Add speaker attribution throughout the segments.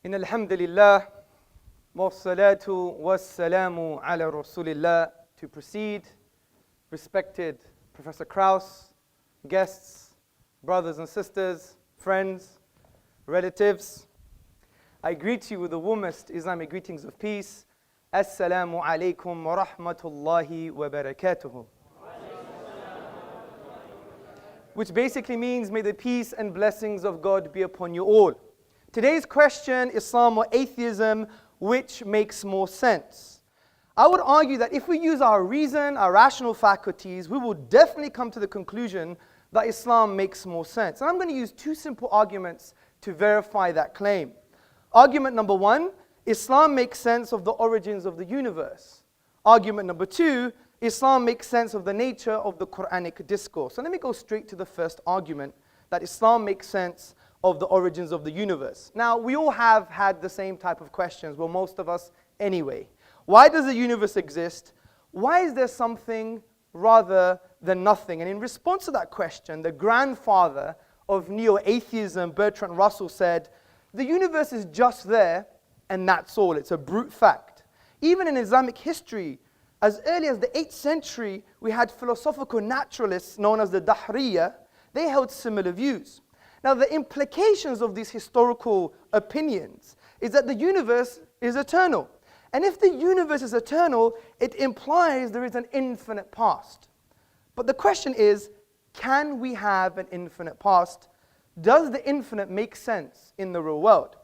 Speaker 1: إن الحمد لله والصلاة والسلام على رسول الله. To proceed, respected Professor Kraus, guests, brothers and sisters, friends, relatives, I greet you with the warmest Islamic greetings of peace. Assalamu alaikum wa rahmatullahi wa barakatuhu. Which basically means, may the peace and blessings of God be upon you all. Today's question, Islam or atheism, which makes more sense? I would argue that if we use our reason, our rational faculties, we will definitely come to the conclusion that Islam makes more sense. And I'm going to use two simple arguments to verify that claim. Argument number one, Islam makes sense of the origins of the universe. Argument number two, Islam makes sense of the nature of the Quranic discourse. So let me go straight to the first argument, that Islam makes sense of the origins of the universe. Now, we all have had the same type of questions, well, most of us anyway. Why does the universe exist? Why is there something rather than nothing? And in response to that question, the grandfather of neo-atheism, Bertrand Russell, said, the universe is just there, and that's all. It's a brute fact. Even in Islamic history, as early as the 8th century, we had philosophical naturalists known as the Dahriya. They held similar views. Now, the implications of these historical opinions is that the universe is eternal. And if the universe is eternal, it implies there is an infinite past. But the question is, can we have an infinite past? Does the infinite make sense in the real world?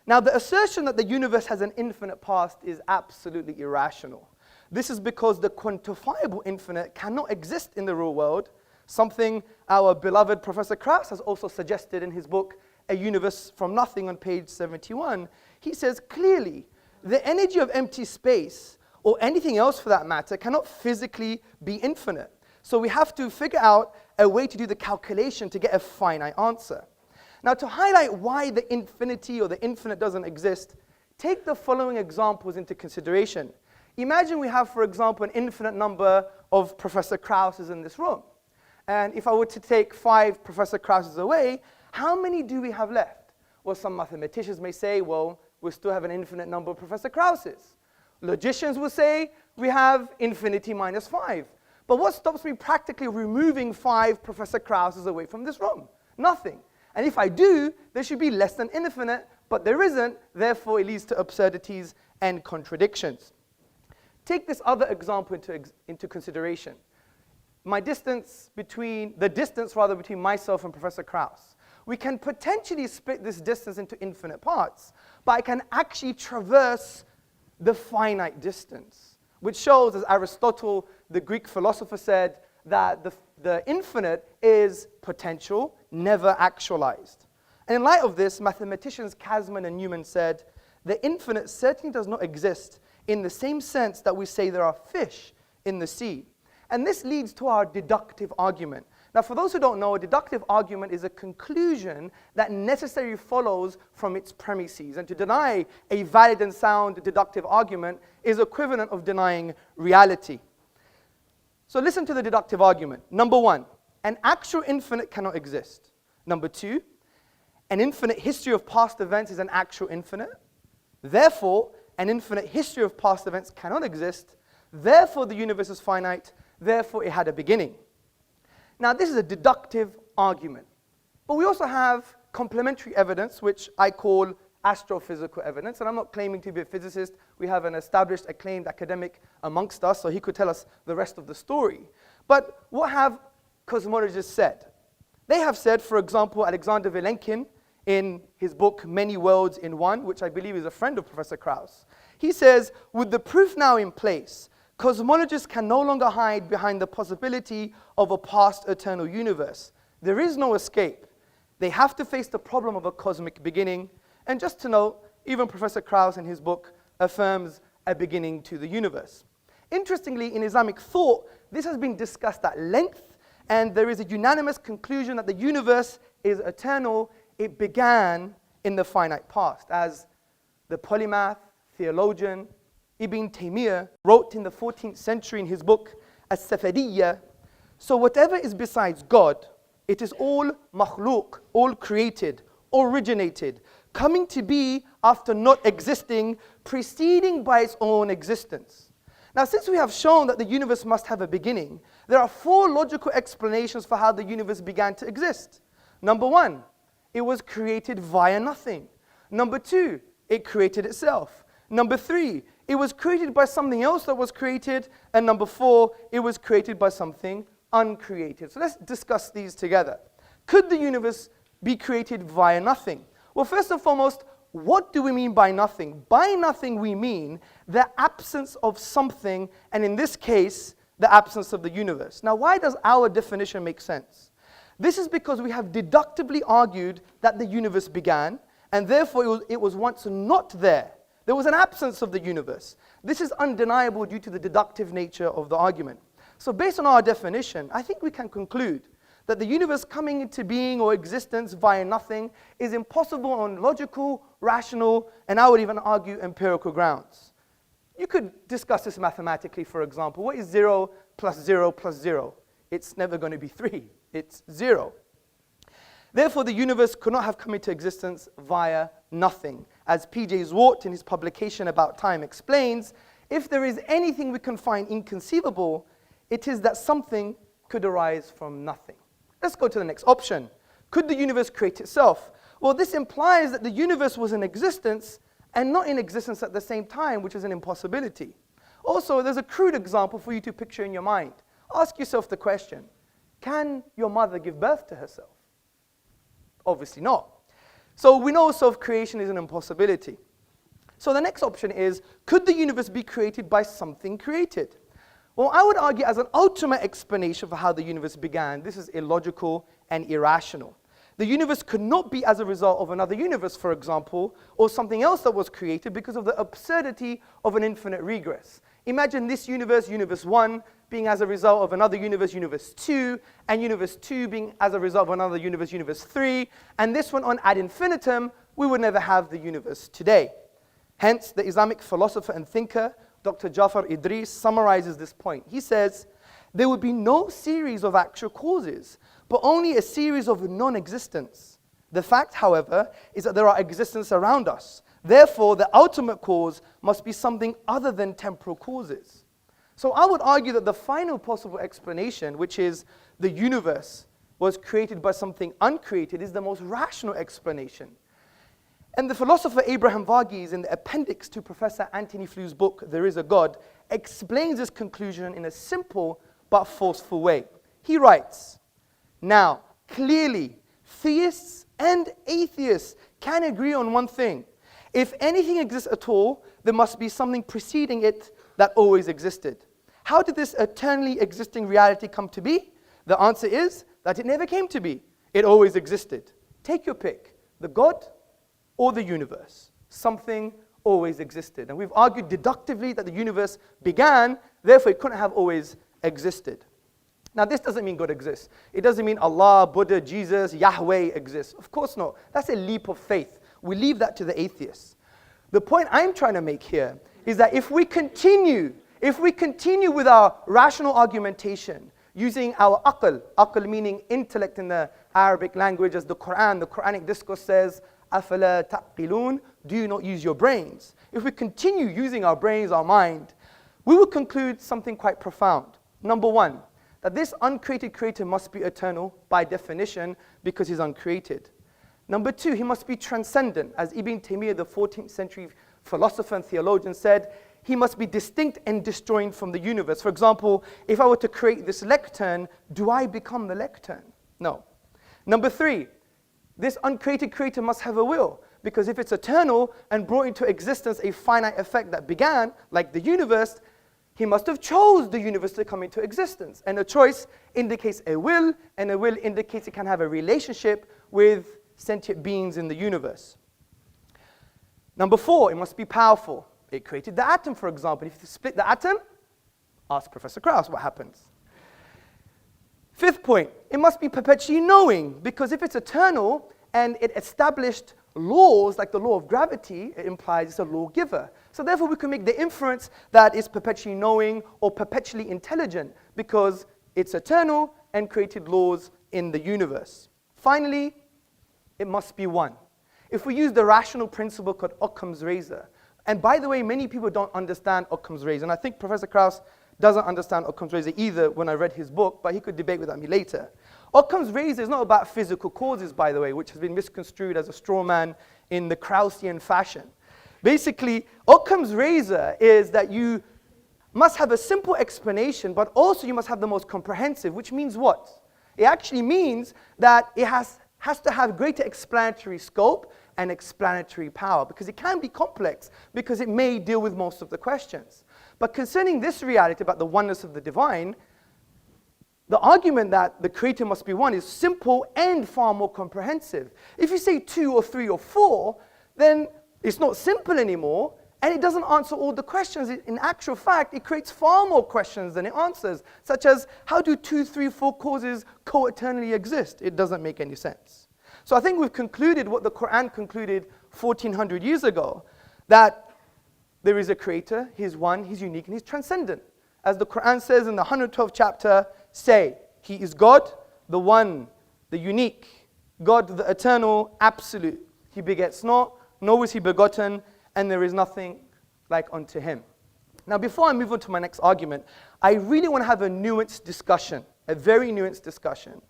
Speaker 1: Now, the assertion that the universe has an infinite past is absolutely irrational. This is because the quantifiable infinite cannot exist in the real world, something our beloved Professor Kraus has also suggested in his book, A Universe from Nothing, on page 71. He says clearly, the energy of empty space, or anything else for that matter, cannot physically be infinite. So we have to figure out a way to do the calculation to get a finite answer. Now, to highlight why the infinity or the infinite doesn't exist, take the following examples into consideration. Imagine we have, for example, an infinite number of Professor Krauses in this room. And if I were to take 5 Professor Krauses away, how many do we have left? Well, some mathematicians may say, well, we still have an infinite number of Professor Krauses. Logicians will say, we have infinity minus 5. But what stops me practically removing 5 Professor Krauses away from this room? Nothing. And if I do, there should be less than infinite, but there isn't, therefore it leads to absurdities and contradictions. Take this other example into consideration. The distance between myself and Professor Kraus. We can potentially split this distance into infinite parts, but I can actually traverse the finite distance, which shows, as Aristotle, the Greek philosopher, said, that the infinite is potential, never actualized. And in light of this, mathematicians Kasman and Newman said, the infinite certainly does not exist in the same sense that we say there are fish in the sea. And this leads to our deductive argument. Now, for those who don't know, a deductive argument is a conclusion that necessarily follows from its premises. And to deny a valid and sound deductive argument is equivalent of denying reality. So listen to the deductive argument. Number one, an actual infinite cannot exist. Number two, an infinite history of past events is an actual infinite. Therefore, an infinite history of past events cannot exist. Therefore, the universe is finite. Therefore, it had a beginning. Now, this is a deductive argument. But we also have complementary evidence, which I call astrophysical evidence. And I'm not claiming to be a physicist. We have an established, acclaimed academic amongst us, so he could tell us the rest of the story. But what have cosmologists said? They have said, for example, Alexander Vilenkin, in his book, Many Worlds in One, which I believe is a friend of Professor Kraus, he says, with the proof now in place, cosmologists can no longer hide behind the possibility of a past eternal universe. There is no escape. They have to face the problem of a cosmic beginning. And just to note, even Professor Kraus in his book affirms a beginning to the universe. Interestingly, in Islamic thought, this has been discussed at length, and there is a unanimous conclusion that the universe is eternal. It began in the finite past, as the polymath, theologian, Ibn Taymiyyah wrote in the 14th century in his book, As-Safaridiyya, so whatever is besides God, it is all makhluk, all created, originated, coming to be after not existing, preceding by its own existence. Now, since we have shown that the universe must have a beginning, there are 4 logical explanations for how the universe began to exist. Number 1, it was created via nothing. Number 2, it created itself. Number 3, it was created by something else that was created. And number 4, it was created by something uncreated. So let's discuss these together. Could the universe be created via nothing? Well, first and foremost, what do we mean by nothing? By nothing we mean the absence of something, and in this case, the absence of the universe. Now, why does our definition make sense? This is because we have deductively argued that the universe began, and therefore it was once not there. There was an absence of the universe. This is undeniable due to the deductive nature of the argument. So based on our definition, I think we can conclude that the universe coming into being or existence via nothing is impossible on logical, rational, and I would even argue empirical grounds. You could discuss this mathematically, for example. What is 0 plus 0 plus 0? It's never going to be 3. It's 0. Therefore, the universe could not have come into existence via nothing. As P.J. Zwart in his publication About Time explains, if there is anything we can find inconceivable, it is that something could arise from nothing. Let's go to the next option. Could the universe create itself? Well, this implies that the universe was in existence and not in existence at the same time, which is an impossibility. Also, there's a crude example for you to picture in your mind. Ask yourself the question, can your mother give birth to herself? Obviously not. So we know self-creation is an impossibility. So the next option is, could the universe be created by something created? Well, I would argue as an ultimate explanation for how the universe began, this is illogical and irrational. The universe could not be as a result of another universe, for example, or something else that was created because of the absurdity of an infinite regress. Imagine this universe, universe 1, being as a result of another universe, universe 2, and universe 2 being as a result of another universe, universe 3, and this one on ad infinitum, we would never have the universe today. Hence, the Islamic philosopher and thinker, Dr. Jafar Idris, summarizes this point. He says, there would be no series of actual causes, but only a series of non-existence. The fact, however, is that there are existences around us. Therefore, the ultimate cause must be something other than temporal causes. So I would argue that the final possible explanation, which is the universe was created by something uncreated, is the most rational explanation. And the philosopher Abraham Varghese, in the appendix to Professor Anthony Fleur's book, There Is a God, explains this conclusion in a simple but forceful way. He writes, now, clearly, theists and atheists can agree on one thing. If anything exists at all, there must be something preceding it that always existed. How did this eternally existing reality come to be? The answer is that it never came to be. It always existed. Take your pick, the God or the universe. Something always existed. And we've argued deductively that the universe began, therefore it couldn't have always existed. Now, this doesn't mean God exists. It doesn't mean Allah, Buddha, Jesus, Yahweh exists. Of course not. That's a leap of faith. We leave that to the atheists. The point I'm trying to make here is that if we continue with our rational argumentation, using our aql meaning intellect in the Arabic language, as the Quranic discourse says, أَفَلَا تَعْقِلُونَ, do you not use your brains? If we continue using our brains, our mind, we will conclude something quite profound. Number 1, that this uncreated creator must be eternal by definition because he's uncreated. Number 2, he must be transcendent. As Ibn Taymiyyah, the 14th century philosopher and theologian, said, he must be distinct and disjoined from the universe. For example, if I were to create this lectern, do I become the lectern? No. Number 3, this uncreated creator must have a will, because if it's eternal and brought into existence a finite effect that began, like the universe, he must have chose the universe to come into existence. And a choice indicates a will, and a will indicates it can have a relationship with sentient beings in the universe. Number 4, it must be powerful. It created the atom, for example. If you split the atom, ask Professor Kraus what happens. 5th point, it must be perpetually knowing, because if it's eternal and it established laws like the law of gravity, it implies it's a lawgiver. So therefore we can make the inference that it's perpetually knowing or perpetually intelligent because it's eternal and created laws in the universe. Finally, it must be one. if we use the rational principle called Occam's razor, and by the way, many people don't understand Occam's razor, and I think Professor Kraus doesn't understand Occam's razor either when I read his book, but he could debate with me later. Occam's razor is not about physical causes, by the way, which has been misconstrued as a straw man in the Krausian fashion. Basically, Occam's razor is that you must have a simple explanation, but also you must have the most comprehensive, which means what? It actually means that it has to have greater explanatory scope and explanatory power, because it can be complex, because it may deal with most of the questions. But concerning this reality about the oneness of the divine, the argument that the Creator must be one is simple and far more comprehensive. If you say 2 or 3 or 4, then it's not simple anymore, and it doesn't answer all the questions. In actual fact, it creates far more questions than it answers, such as, how do 2, 3, 4 causes co-eternally exist? It doesn't make any sense. So I think we've concluded what the Quran concluded 1400 years ago, that there is a Creator, He's one, He's unique, and He's transcendent. As the Quran says in the 112th chapter, say, He is God, the one, the unique, God, the eternal, absolute. He begets not, nor is He begotten, and there is nothing like unto Him. Now, before I move on to my next argument, I really want to have a nuanced discussion, a very nuanced discussion,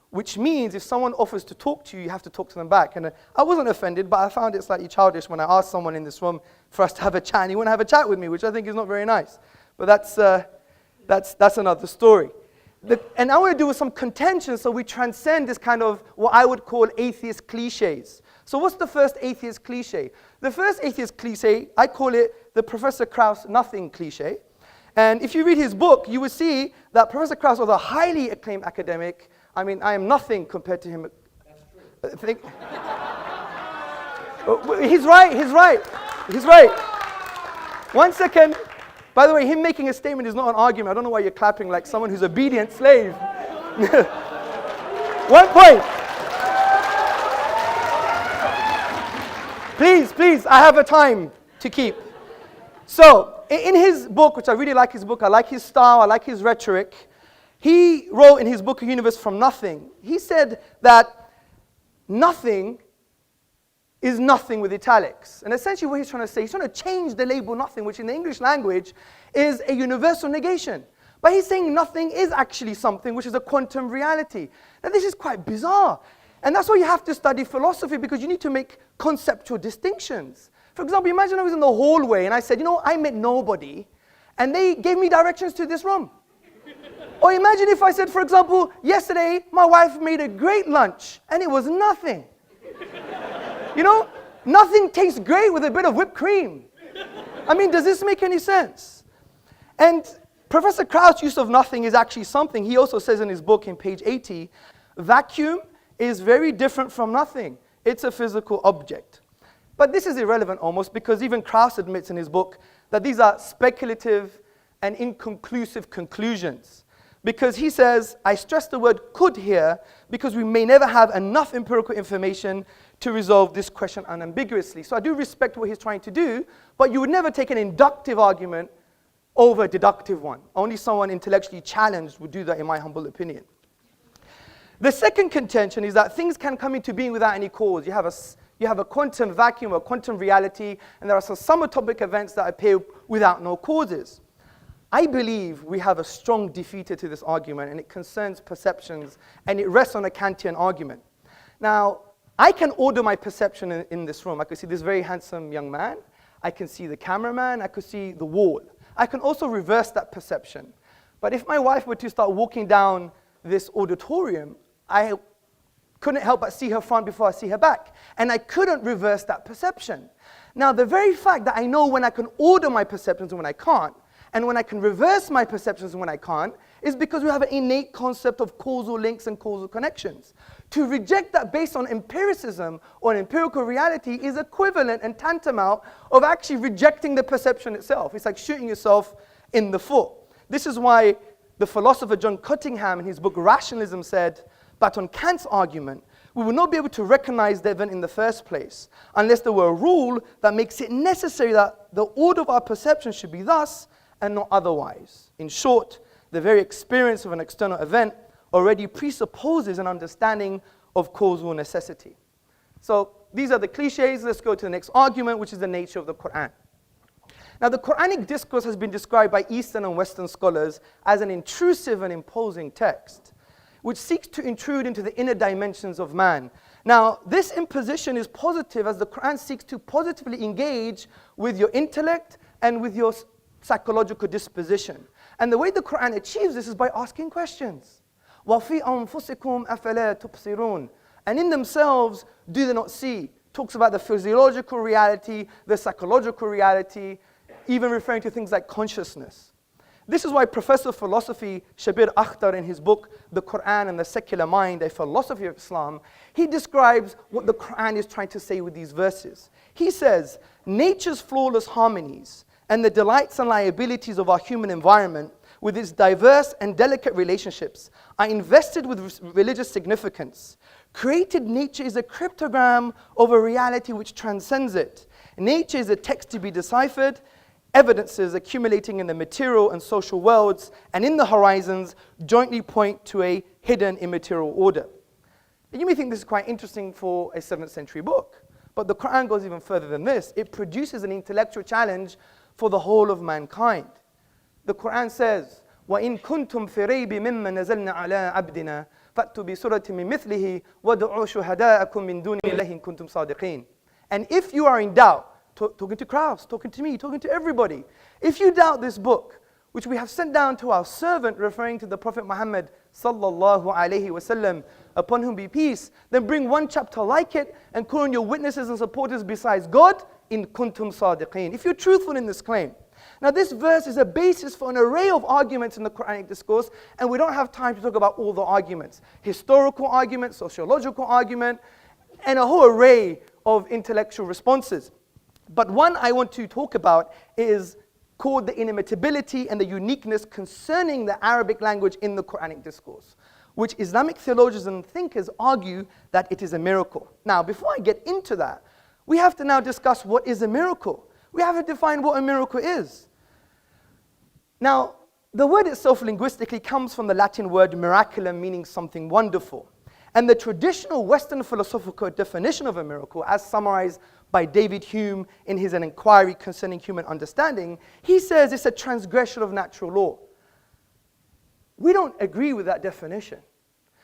Speaker 1: which means if someone offers to talk to you, you have to talk to them back. And I wasn't offended, but I found it slightly childish when I asked someone in this room for us to have a chat, and he wouldn't have a chat with me, which I think is not very nice. But that's another story. And I want to do with some contention so we transcend this kind of what I would call atheist cliches. So what's the first atheist cliche? The first atheist cliche, I call it the Professor Kraus nothing cliche. And if you read his book, you will see that Professor Kraus was a highly acclaimed academic. I mean, I am nothing compared to him. That's true. He's right. 1 second. By the way, him making a statement is not an argument. I don't know why you're clapping like someone who's obedient slave. 1 point. Please, I have a time to keep. So, in his book, which I really like his book, I like his style, I like his rhetoric, he wrote in his book, A Universe from Nothing, he said that nothing is nothing with italics. And essentially what he's trying to say, he's trying to change the label nothing, which in the English language is a universal negation. But he's saying nothing is actually something, which is a quantum reality. Now this is quite bizarre. And that's why you have to study philosophy, because you need to make conceptual distinctions. For example, imagine I was in the hallway and I said, I met nobody, and they gave me directions to this room. Or imagine if I said, for example, yesterday my wife made a great lunch, and it was nothing. Nothing tastes great with a bit of whipped cream. I mean, does this make any sense? And Professor Kraus' use of nothing is actually something. He also says in his book in page 80, vacuum is very different from nothing. It's a physical object. But this is irrelevant almost, because even Kraus admits in his book that these are speculative and inconclusive conclusions. Because he says, I stress the word could here, because we may never have enough empirical information to resolve this question unambiguously. So I do respect what he's trying to do, but you would never take an inductive argument over a deductive one. Only someone intellectually challenged would do that, in my humble opinion. The second contention is that things can come into being without any cause. You have a quantum vacuum, a quantum reality, and there are some subatomic events that appear without no causes. I believe we have a strong defeater to this argument, and it concerns perceptions, and it rests on a Kantian argument. Now, I can order my perception in this room. I could see this very handsome young man. I can see the cameraman. I could see the wall. I can also reverse that perception. But if my wife were to start walking down this auditorium, I couldn't help but see her front before I see her back. And I couldn't reverse that perception. Now, the very fact that I know when I can order my perceptions and when I can't, and when I can reverse my perceptions and when I can't, is because we have an innate concept of causal links and causal connections. To reject that based on empiricism or an empirical reality is equivalent and tantamount of actually rejecting the perception itself. It's like shooting yourself in the foot. This is why the philosopher John Cottingham in his book Rationalism said, but on Kant's argument, we will not be able to recognize the event in the first place unless there were a rule that makes it necessary that the order of our perception should be thus and not otherwise. In short, the very experience of an external event already presupposes an understanding of causal necessity. So these are the cliches. Let's go to the next argument, which is the nature of the Quran. Now, the Quranic discourse has been described by Eastern and Western scholars as an intrusive and imposing text, which seeks to intrude into the inner dimensions of man. Now, this imposition is positive as the Quran seeks to positively engage with your intellect and with your psychological disposition. And the way the Quran achieves this is by asking questions. وَفِي أَنفُسِكُمْ أَفَلَا تُبْصِرُونَ. And in themselves, do they not see? Talks about the physiological reality, the psychological reality, even referring to things like consciousness. This is why Professor of Philosophy Shabir Akhtar, in his book, The Quran and the Secular Mind, A Philosophy of Islam, he describes what the Quran is trying to say with these verses. He says, nature's flawless harmonies and the delights and liabilities of our human environment, with its diverse and delicate relationships, are invested with religious significance. Created nature is a cryptogram of a reality which transcends it. Nature is a text to be deciphered, evidences accumulating in the material and social worlds and in the horizons jointly point to a hidden immaterial order. You may think this is quite interesting for a 7th century book, but the Quran goes even further than this. It produces an intellectual challenge for the whole of mankind. The Quran says, وَإِن كُنْتُمْ فِي رَيْبٍ مِّمَّا نَزَلْنَا عَلَىٰ عَبْدِنَا فَأْتُوا بِسُورَةٍ مِّن مِّثْلِهِ وَادْعُوا شُهَدَاءَكُم مِّن دُونِ اللَّهِ إِن كُنتُمْ صَادِقِينَ. And if you are in doubt, talking to Kraus, talking to me, talking to everybody, if you doubt this book, which we have sent down to our servant, referring to the Prophet Muhammad sallallahu alaihi wasallam, upon whom be peace, then bring one chapter like it and call on your witnesses and supporters besides God, in kuntum sadiqeen, if you're truthful in this claim. Now, this verse is a basis for an array of arguments in the Quranic discourse, and we don't have time to talk about all the arguments. Historical argument, sociological argument, and a whole array of intellectual responses. But one I want to talk about is called the inimitability and the uniqueness concerning the Arabic language in the Quranic discourse, which Islamic theologians and thinkers argue that it is a miracle. Now, before I get into that, we have to now discuss what is a miracle. We have to define what a miracle is. Now, the word itself linguistically comes from the Latin word miraculum, meaning something wonderful. And the traditional Western philosophical definition of a miracle, as summarized by David Hume in his An Inquiry Concerning Human Understanding, he says it's a transgression of natural law. We don't agree with that definition.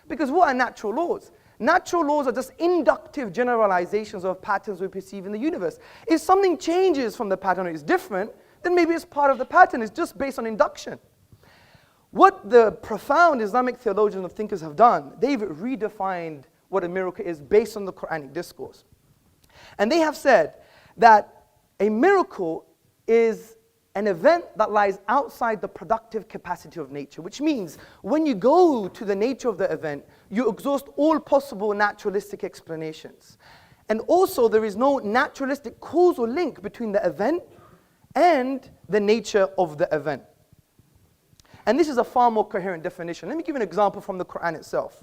Speaker 1: Because what are natural laws? Natural laws are just inductive generalizations of patterns we perceive in the universe. If something changes from the pattern or is different, then maybe it's part of the pattern. It's just based on induction. What the profound Islamic theologians and thinkers have done, they've redefined what a miracle is based on the Quranic discourse. And they have said that a miracle is an event that lies outside the productive capacity of nature, which means when you go to the nature of the event, you exhaust all possible naturalistic explanations. And also, there is no naturalistic causal link between the event and the nature of the event. And this is a far more coherent definition. Let me give you an example from the Quran itself.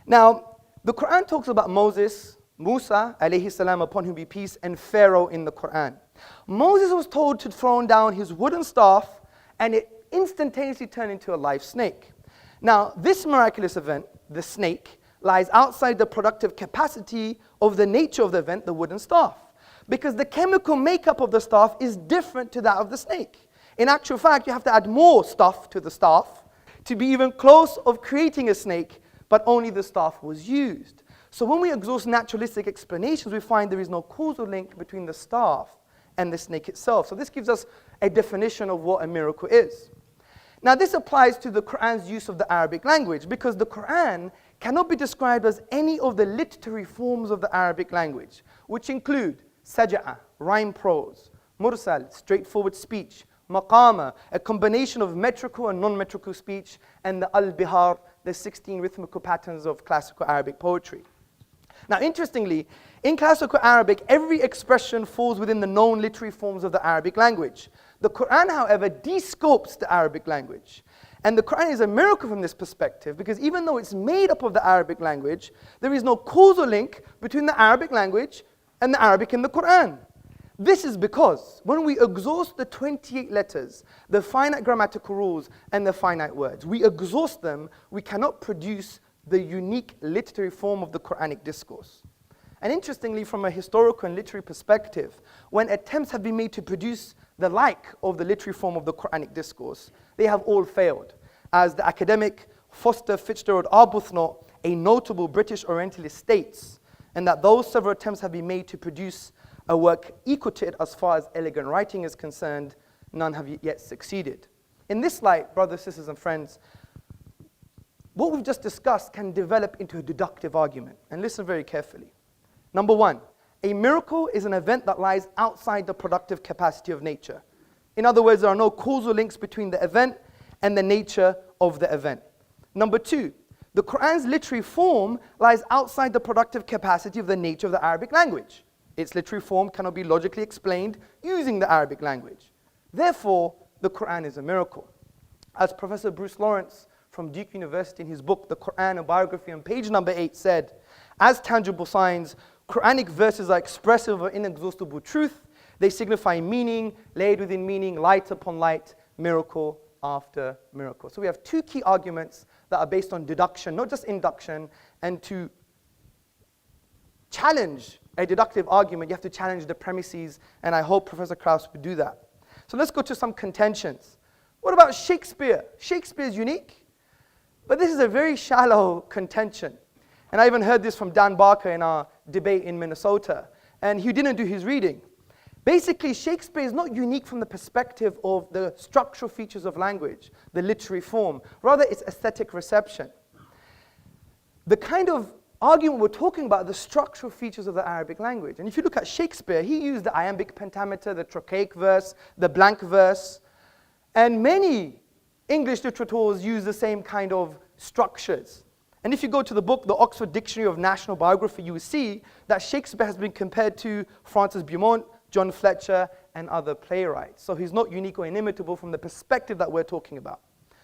Speaker 1: Now, the Quran talks about Moses, Musa, alayhi salam, upon whom be peace, and Pharaoh in the Quran. Moses was told to throw down his wooden staff, and it instantaneously turned into a live snake. Now, this miraculous event, the snake, lies outside the productive capacity of the nature of the event, the wooden staff, because the chemical makeup of the staff is different to that of the snake. In actual fact, you have to add more stuff to the staff to be even close of creating a snake, but only the staff was used. So when we exhaust naturalistic explanations, we find there is no causal link between the staff and the snake itself. So this gives us a definition of what a miracle is. Now, this applies to the Quran's use of the Arabic language, because the Quran cannot be described as any of the literary forms of the Arabic language, which include saj'a, rhyme prose, mursal, straightforward speech, maqama, a combination of metrical and non-metrical speech, and the al-bihar, the 16 rhythmical patterns of classical Arabic poetry. Now, interestingly, in classical Arabic, every expression falls within the known literary forms of the Arabic language. The Quran, however, de-scopes the Arabic language. And the Quran is a miracle from this perspective, because even though it's made up of the Arabic language, there is no causal link between the Arabic language and the Arabic in the Quran. This is because when we exhaust the 28 letters, the finite grammatical rules, and the finite words, we exhaust them, we cannot produce the unique literary form of the Quranic discourse. And interestingly, from a historical and literary perspective, when attempts have been made to produce the like of the literary form of the Quranic discourse, they have all failed. As the academic Foster Fitzgerald Arbuthnot, a notable British Orientalist, states, and that those several attempts have been made to produce a work equal to it as far as elegant writing is concerned, none have yet succeeded. In this light, brothers, sisters, and friends, what we've just discussed can develop into a deductive argument. And listen very carefully. Number one, a miracle is an event that lies outside the productive capacity of nature. In other words, there are no causal links between the event and the nature of the event. Number two, the Quran's literary form lies outside the productive capacity of the nature of the Arabic language. Its literary form cannot be logically explained using the Arabic language. Therefore, the Quran is a miracle. As Professor Bruce Lawrence from Duke University in his book, The Quran, a Biography, on page number 8 said, as tangible signs, Quranic verses are expressive of inexhaustible truth. They signify meaning, layered within meaning, light upon light, miracle after miracle. So we have two key arguments that are based on deduction, not just induction. And to challenge a deductive argument, you have to challenge the premises, and I hope Professor Kraus would do that. So let's go to some contentions. What about Shakespeare? Shakespeare is unique, but this is a very shallow contention. And I even heard this from Dan Barker in our debate in Minnesota, and he didn't do his reading. Basically, Shakespeare is not unique from the perspective of the structural features of language, the literary form. Rather, it's aesthetic reception. The kind of argument we're talking about, the structural features of the Arabic language. And if you look at Shakespeare, he used the iambic pentameter, the trochaic verse, the blank verse, and many English literateurs use the same kind of structures. And if you go to the book, the Oxford Dictionary of National Biography, you will see that Shakespeare has been compared to Francis Beaumont, John Fletcher, and other playwrights. So he's not unique or inimitable from the perspective that we're talking about.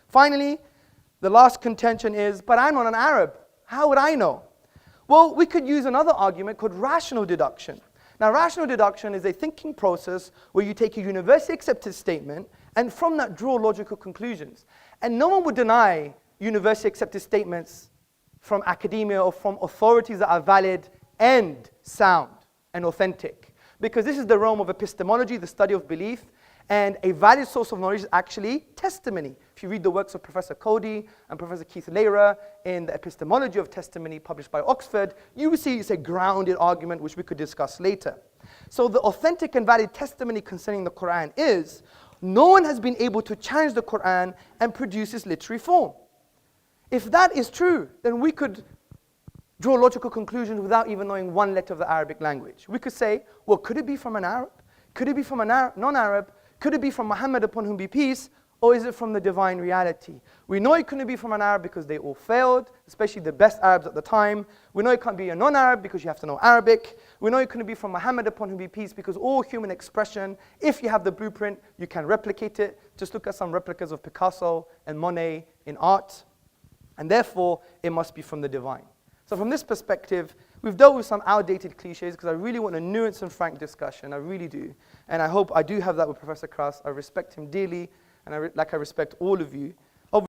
Speaker 1: Finally, the last contention is, but I'm not an Arab. How would I know? Well, we could use another argument called rational deduction. Now, rational deduction is a thinking process where you take a universally accepted statement and from that draw logical conclusions. And no one would deny universally accepted statements from academia or from authorities that are valid and sound and authentic. Because this is the realm of epistemology, the study of belief, and a valid source of knowledge is actually testimony. If you read the works of Professor Cody and Professor Keith Lehrer in the Epistemology of Testimony published by Oxford, you will see it's a grounded argument which we could discuss later. So the authentic and valid testimony concerning the Quran is, no one has been able to challenge the Quran and produce its literary form. If that is true, then we could draw logical conclusions without even knowing one letter of the Arabic language. We could say, well, could it be from an Arab? Could it be from a non-Arab? Could it be from Muhammad, upon whom be peace? Or is it from the divine reality? We know it couldn't be from an Arab because they all failed, especially the best Arabs at the time. We know it can't be a non-Arab because you have to know Arabic. We know it couldn't be from Muhammad, upon whom be peace, because all human expression, if you have the blueprint, you can replicate it. Just look at some replicas of Picasso and Monet in art. And therefore, it must be from the divine. So from this perspective, we've dealt with some outdated cliches because I really want a nuanced and frank discussion. I really do. And I hope I do have that with Professor Kraus. I respect him dearly, and like I respect all of you.